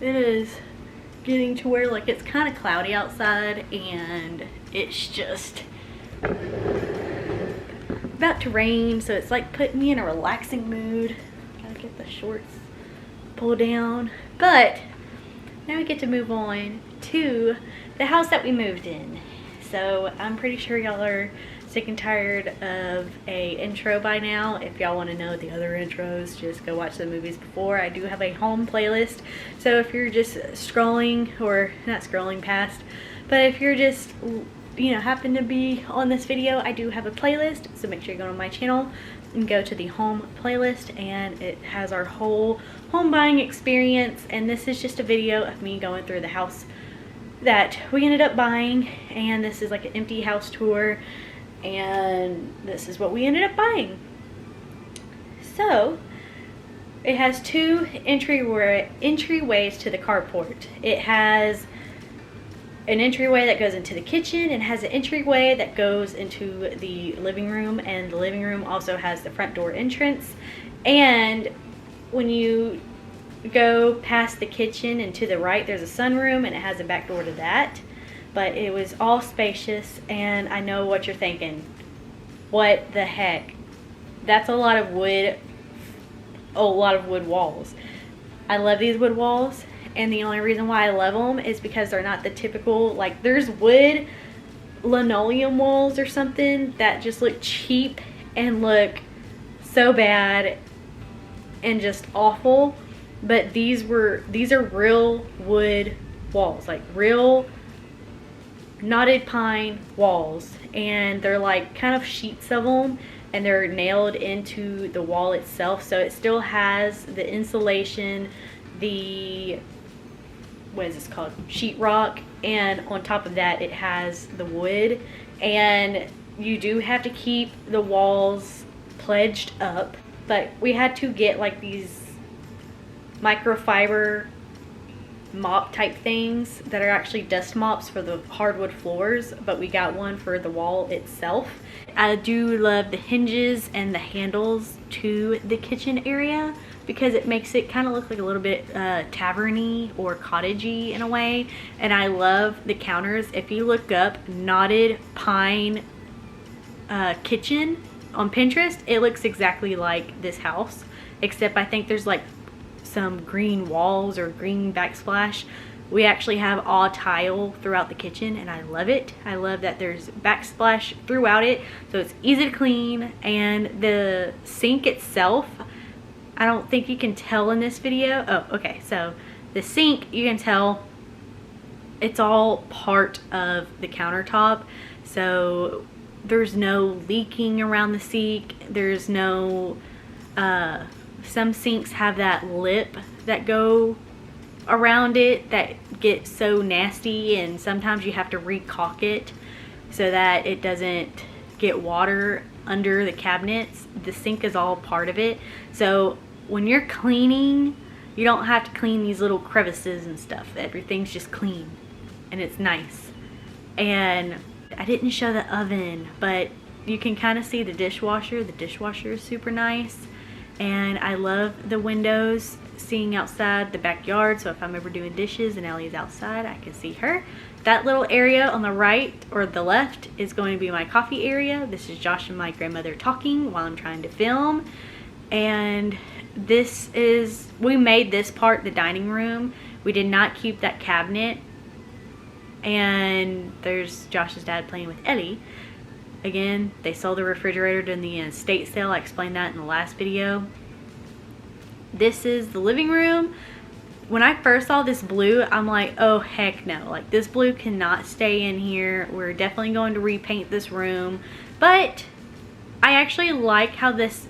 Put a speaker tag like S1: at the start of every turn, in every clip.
S1: it is getting to where like it's kind of cloudy outside and it's just about to rain, so it's like putting me in a relaxing mood. Gotta get the shorts pulled down. But now we get to move on to the house that we moved in. So I'm pretty sure y'all are sick and tired of a intro by now. If y'all want to know the other intros, just go watch the movies before. I do have a home playlist, so if you're just scrolling, or not scrolling past, but if you're just, you know, happen to be on this video, I do have a playlist, so make sure you go to my channel and go to the home playlist, and it has our whole home buying experience. And this is just a video of me going through the house that we ended up buying, and this is like an empty house tour, and this is what we ended up buying. So it has two entryways to the carport. It has an entryway that goes into the kitchen and has an entryway that goes into the living room, and the living room also has the front door entrance. And when you go past the kitchen and to the right, there's a sunroom, and it has a back door to that. But it was all spacious, and I know what you're thinking. What the heck? That's a lot of wood walls. I love these wood walls, and the only reason why I love them is because they're not the typical, like, there's wood linoleum walls or something that just look cheap and look so bad and just awful. But these are real wood walls, like real knotted pine walls, and they're like kind of sheets of them, and they're nailed into the wall itself, so it still has the insulation, the, what is this called, sheetrock, and on top of that it has the wood. And you do have to keep the walls pledged up, but we had to get like these microfiber mop type things that are actually dust mops for the hardwood floors, but we got one for the wall itself. I do love the hinges and the handles to the kitchen area because it makes it kind of look like a little bit tavern-y or cottagey in a way. And I love the counters. If you look up knotted pine kitchen on Pinterest, it looks exactly like this house, except I think there's like some green walls or green backsplash. We actually have all tile throughout the kitchen, and I love it. I love that there's backsplash throughout it, so it's easy to clean. And the sink itself, I don't think you can tell in this video. Oh, okay, so the sink, you can tell it's all part of the countertop, so there's no leaking around the sink. There's no some sinks have that lip that go around it that gets so nasty, and sometimes you have to re-caulk it so that it doesn't get water under the cabinets. The sink is all part of it, so when you're cleaning, you don't have to clean these little crevices and stuff. Everything's just clean and it's nice. And I didn't show the oven, but you can kind of see the dishwasher. The dishwasher is super nice. And I love the windows seeing outside the backyard, so if I'm ever doing dishes and Ellie's outside, I can see her. That little area on the right or the left is going to be my coffee area. This is Josh and my grandmother talking while I'm trying to film. And this is, we made this part the dining room. We did not keep that cabinet. And there's Josh's dad playing with Ellie. Again, they sold the refrigerator during the estate sale. I explained that in the last video. This is the living room. When I first saw this blue, I'm like, oh heck no. Like, this blue cannot stay in here. We're definitely going to repaint this room. But I actually like how this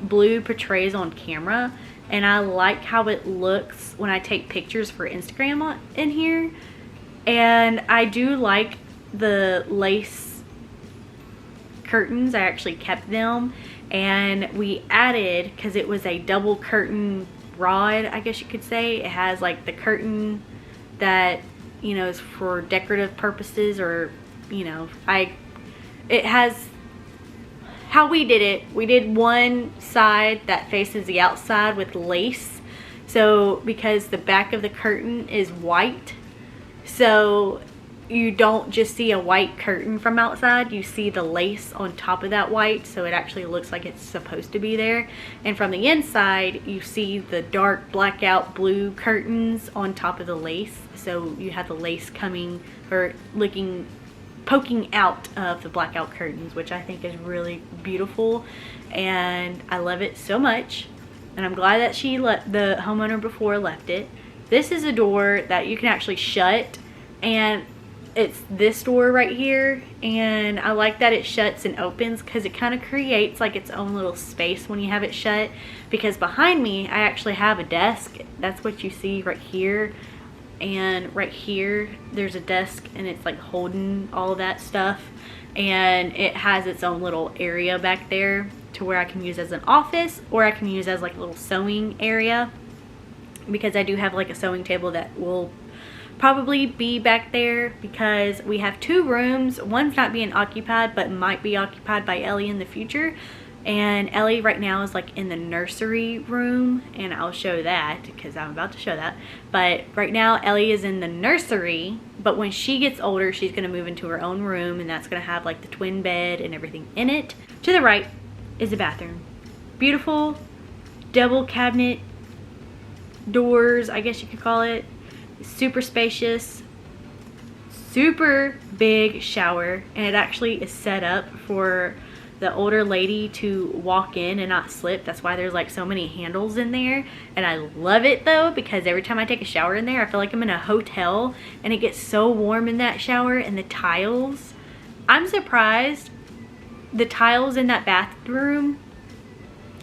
S1: blue portrays on camera. And I like how it looks when I take pictures for Instagram in here. And I do like the lace curtains. I actually kept them, and we added, because it was a double curtain rod, I guess you could say. It has like the curtain that, you know, is for decorative purposes, or, you know, it has, how we did it, we did one side that faces the outside with lace So because the back of the curtain is white, so you don't just see a white curtain from outside, you see the lace on top of that white, so it actually looks like it's supposed to be there. And from the inside, you see the dark blackout blue curtains on top of the lace, so you have the lace coming or poking out of the blackout curtains, which I think is really beautiful, and I love it so much. And I'm glad that the homeowner before left it. This is a door that you can actually shut, and it's this door right here, and I like that it shuts and opens because it kind of creates like its own little space when you have it shut. Because behind me I actually have a desk. That's what you see right here, and right here there's a desk, and it's like holding all of that stuff, and it has its own little area back there to where I can use as an office, or I can use as like a little sewing area, because I do have like a sewing table that will probably be back there, because we have 2 rooms. One's not being occupied but might be occupied by Ellie in the future, and Ellie right now is like in the nursery room, and I'll show that because I'm about to show that. But right now Ellie is in the nursery, but when she gets older she's going to move into her own room, and that's going to have like the twin bed and everything in it. To the right is the bathroom. Beautiful double cabinet doors, I guess you could call it. Super spacious, super big shower, and it actually is set up for the older lady to walk in and not slip. That's why there's like so many handles in there, and I love it though, because every time I take a shower in there I feel like I'm in a hotel, and it gets so warm in that shower. And the tiles, I'm surprised the tiles in that bathroom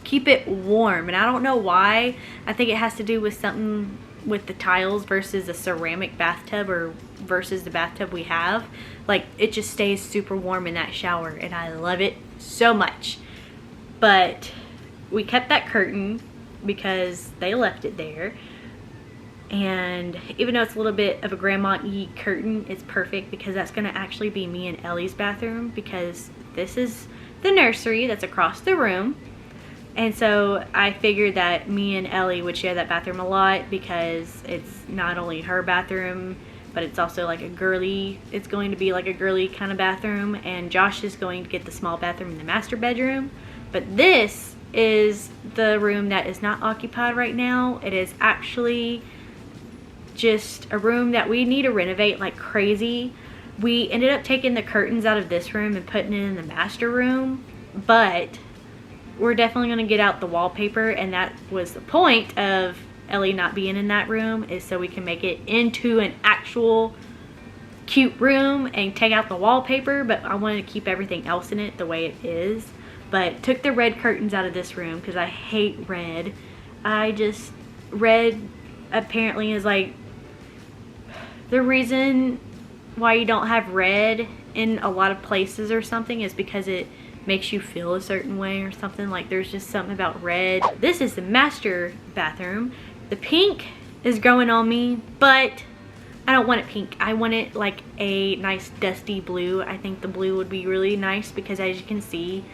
S1: keep it warm, and I don't know why. I think it has to do with something with the tiles versus a ceramic bathtub, or versus the bathtub we have. Like, it just stays super warm in that shower, and I love it so much. But we kept that curtain because they left it there, and even though it's a little bit of a grandma-y curtain, it's perfect because that's going to actually be me and Ellie's bathroom, because this is the nursery that's across the room. And so I figured that me and Ellie would share that bathroom a lot, because it's not only her bathroom, but it's also like it's going to be like a girly kind of bathroom, and Josh is going to get the small bathroom in the master bedroom. But this is the room that is not occupied right now. It is actually just a room that we need to renovate like crazy. We ended up taking the curtains out of this room and putting it in the master room, but we're definitely going to get out the wallpaper, and that was the point of Ellie not being in that room, is so we can make it into an actual cute room and take out the wallpaper. But I wanted to keep everything else in it the way it is. But took the red curtains out of this room because I hate red. Red apparently is like the reason why you don't have red in a lot of places or something, is because it makes you feel a certain way or something. Like, there's just something about red. This is the master bathroom. The pink is growing on me, but I don't want it pink. I want it like a nice dusty blue. I think the blue would be really nice, because as you can see,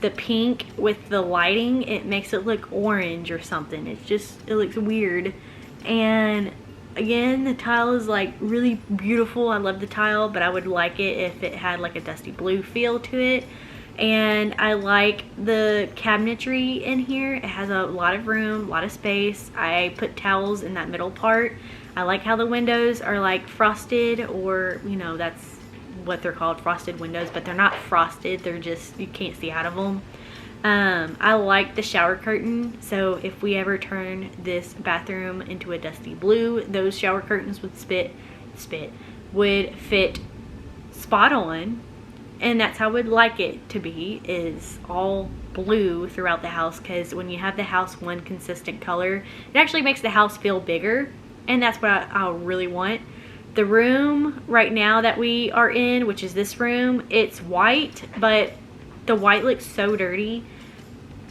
S1: the pink with the lighting, it makes it look orange or something. It looks weird. And again, the tile is like really beautiful. I love the tile, but I would like it if it had like a dusty blue feel to it. And I like the cabinetry in here. It has a lot of room, a lot of space. I put towels in that middle part. I like how the windows are like frosted, or you know, that's what they're called, frosted windows, but they're not frosted. They're just, you can't see out of them. I like the shower curtain, so if we ever turn this bathroom into a dusty blue, those shower curtains would would fit spot on. And that's how I would like it to be, is all blue throughout the house, because when you have the house one consistent color, it actually makes the house feel bigger, and that's what I really want. The room right now that we are in, which is this room, it's white, but the white looks so dirty,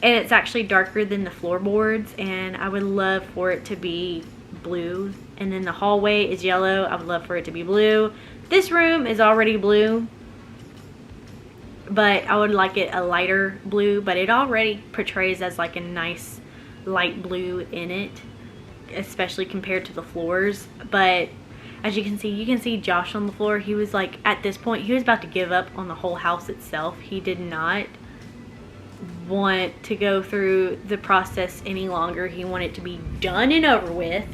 S1: and it's actually darker than the floorboards, and I would love for it to be blue. And then the hallway is yellow. I would love for it to be blue. This room is already blue, but I would like it a lighter blue, but it already portrays as like a nice light blue in it. especially compared to the floors. But as you can see Josh on the floor. He was like, at this point, he was about to give up on the whole house itself. He did not want to go through the process any longer. He wanted it to be done and over with.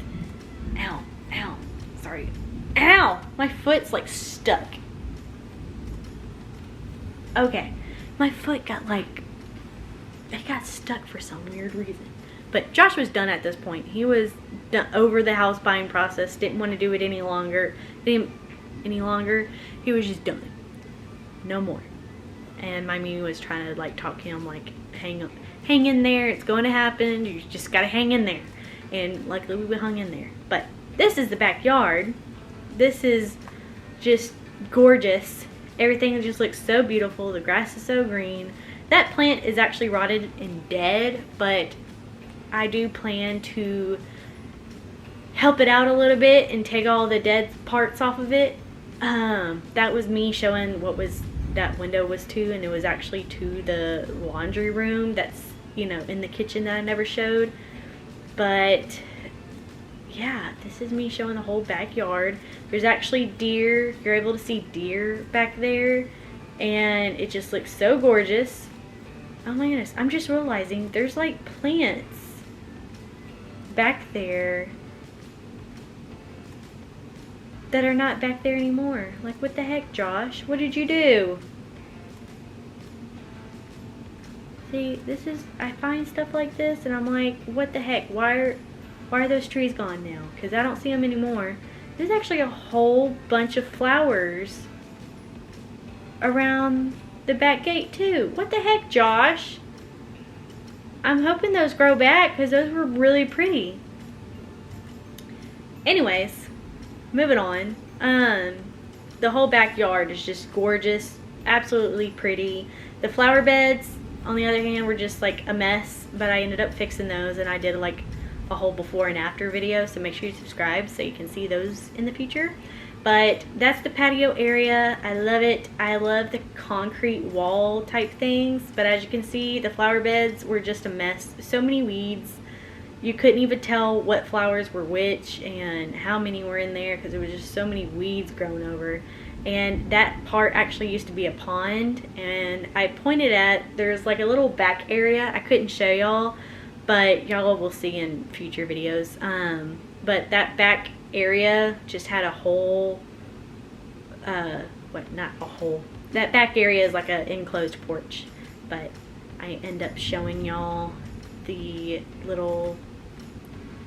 S1: Ow, ow, sorry. Ow, my foot's like stuck. Okay, my foot got like, it got stuck for some weird reason. But Josh was done at this point. He was done over the house buying process. Didn't want to do it any longer. He was just done. No more. And my Mimi was trying to like talk him, like, hang in there. It's going to happen. You just gotta hang in there. And luckily we hung in there. But this is the backyard. This is just gorgeous. Everything just looks so beautiful. The grass is so green. That plant is actually rotted and dead, but I do plan to help it out a little bit and take all the dead parts off of it. That was me showing what was that window was to, and it was actually to the laundry room that's, you know, in the kitchen that I never showed. But yeah, this is me showing the whole backyard. There's actually deer. You're able to see deer back there, and it just looks so gorgeous. Oh my goodness, I'm just realizing there's like plants back there that are not back there anymore. Like, what the heck, Josh? What did you do? See, this is, I find stuff like this and I'm like, what the heck? Why are those trees gone now? Because I don't see them anymore. There's actually a whole bunch of flowers around the back gate too. What the heck, Josh? I'm hoping those grow back because those were really pretty. Anyways, moving on. The whole backyard is just gorgeous, absolutely pretty. The flower beds, on the other hand, were just like a mess, but I ended up fixing those, and I did like a whole before and after video, so make sure you subscribe so you can see those in the future. But that's the patio area. I love it. I love the concrete wall type things, but as you can see, the flower beds were just a mess. So many weeds. You couldn't even tell what flowers were which and how many were in there because there was just so many weeds grown over. And that part actually used to be a pond, and I pointed at, there's like a little back area. I couldn't show y'all, but y'all will see in future videos. But that back area just had a whole, not a whole. That back area is like an enclosed porch, but I end up showing y'all the little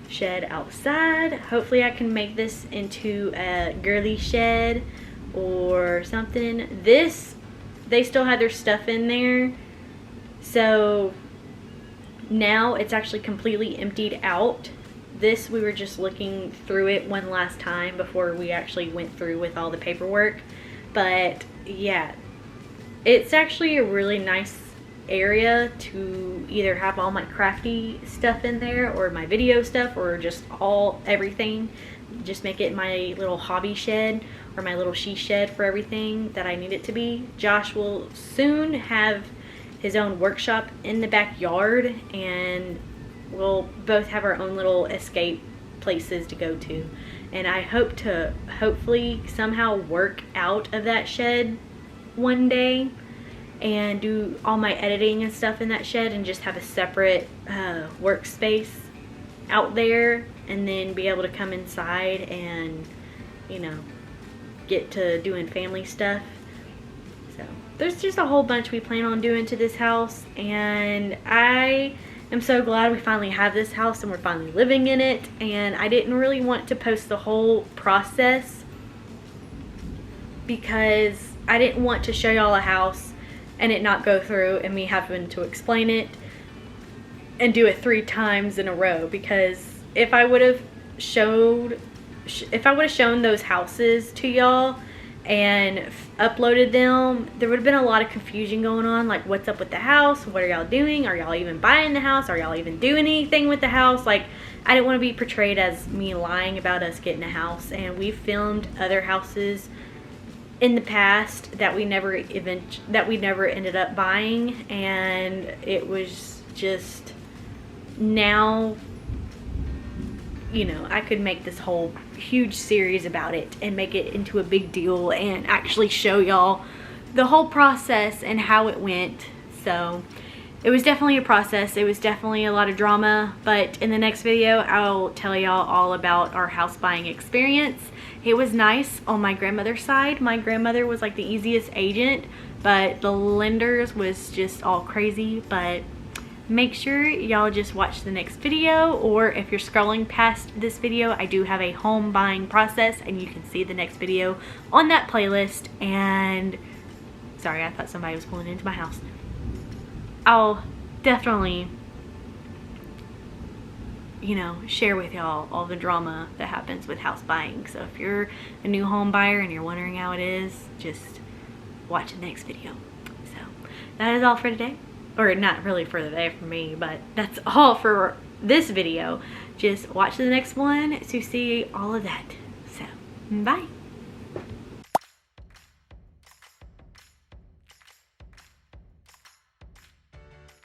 S1: shed outside. Hopefully I can make this into a girly shed or something. This, they still had their stuff in there, so now it's actually completely emptied out. This, we were just looking through it one last time before we actually went through with all the paperwork. But yeah, it's actually a really nice area to either have all my crafty stuff in there or my video stuff or just everything. Just make it my little hobby shed or my little she shed for everything that I need it to be. Josh will soon have his own workshop in the backyard, and we'll both have our own little escape places to go to. And I hope to hopefully somehow work out of that shed one day and do all my editing and stuff in that shed and just have a separate workspace out there, and then be able to come inside and, you know, get to doing family stuff. So there's just a whole bunch we plan on doing to this house, and I am so glad we finally have this house and we're finally living in it. And I didn't really want to post the whole process because I didn't want to show y'all a house and it not go through and me having to explain it and do it 3 times in a row. Because if I would have shown those houses to y'all and uploaded them, there would have been a lot of confusion going on, like what's up with the house, what are y'all doing, are y'all even buying the house, are y'all even doing anything with the house. Like, I didn't want to be portrayed as me lying about us getting a house. And we filmed other houses in the past that we never ended up buying, and it was just, now you know, I could make this whole huge series about it and make it into a big deal and actually show y'all the whole process and how it went. So it was definitely a process. It was definitely a lot of drama, but in the next video I'll tell y'all all about our house buying experience. It was nice on my grandmother's side. My grandmother was like the easiest agent, but the lenders was just all crazy. But make sure y'all just watch the next video, or if you're scrolling past this video, I do have a home buying process and you can see the next video on that playlist. And sorry, I thought somebody was pulling into my house. I'll definitely, you know, share with y'all all the drama that happens with house buying. So if you're a new home buyer and you're wondering how it is, just watch the next video. So that is all for today. Or not really for the day for me, but that's all for this video. Just watch the next one to see all of that. So bye.